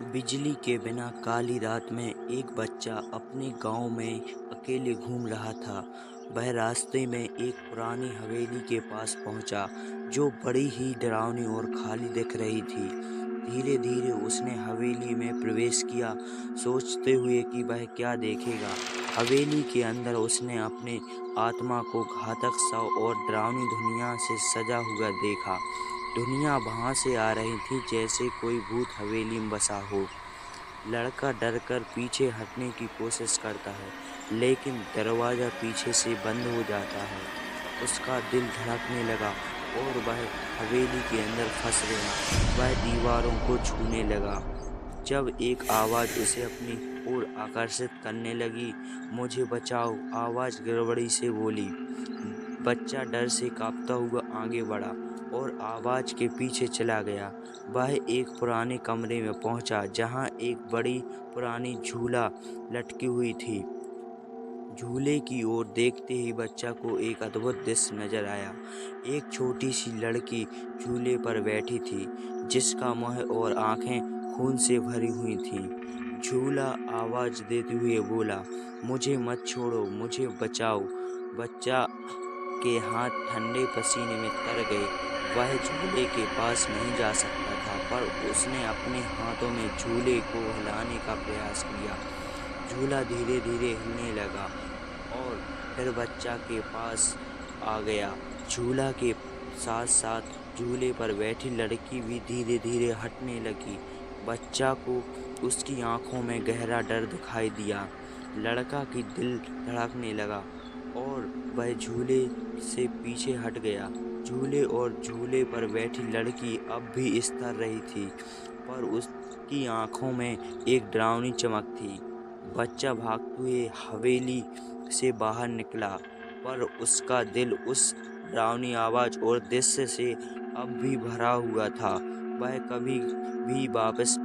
बिजली के बिना काली रात में एक बच्चा अपने गांव में अकेले घूम रहा था। वह रास्ते में एक पुरानी हवेली के पास पहुंचा, जो बड़ी ही डरावनी और खाली दिख रही थी। धीरे धीरे उसने हवेली में प्रवेश किया, सोचते हुए कि वह क्या देखेगा। हवेली के अंदर उसने अपने आत्मा को घातक सा और डरावनी दुनिया से सजा हुआ देखा। दुनिया वहां से आ रही थी जैसे कोई भूत हवेली में बसा हो। लड़का डरकर पीछे हटने की कोशिश करता है, लेकिन दरवाजा पीछे से बंद हो जाता है। उसका दिल धड़कने लगा और वह हवेली के अंदर फंस गया। वह दीवारों को छूने लगा जब एक आवाज उसे अपनी ओर आकर्षित करने लगी। मुझे बचाओ, आवाज गड़बड़ी से बोली। बच्चा डर से कांपता हुआ आगे बढ़ा और आवाज के पीछे चला गया। वह एक पुराने कमरे में पहुंचा, जहां एक बड़ी पुरानी झूला लटकी हुई थी। झूले की ओर देखते ही बच्चा को एक अद्भुत दृश्य नजर आया। एक छोटी सी लड़की झूले पर बैठी थी, जिसका मुंह और आंखें खून से भरी हुई थीं। झूला आवाज देते हुए बोला, मुझे मत छोड़ो, मुझे बचाओ। बच्चा के हाथ ठंडे पसीने में तर गए। वह झूले के पास नहीं जा सकता था, पर उसने अपने हाथों में झूले को हिलाने का प्रयास किया। झूला धीरे धीरे हिलने लगा और फिर बच्चा के पास आ गया। झूला के साथ साथ झूले पर बैठी लड़की भी धीरे धीरे हटने लगी। बच्चा को उसकी आंखों में गहरा डर दिखाई दिया। लड़का की दिल धड़कने लगा और वह झूले से पीछे हट गया। झूले और झूले पर बैठी लड़की अब भी स्थिर रही थी, पर उसकी आंखों में एक डरावनी चमक थी। बच्चा भागते हुए हवेली से बाहर निकला, पर उसका दिल उस डरावनी आवाज और दृश्य से अब भी भरा हुआ था। वह कभी भी वापस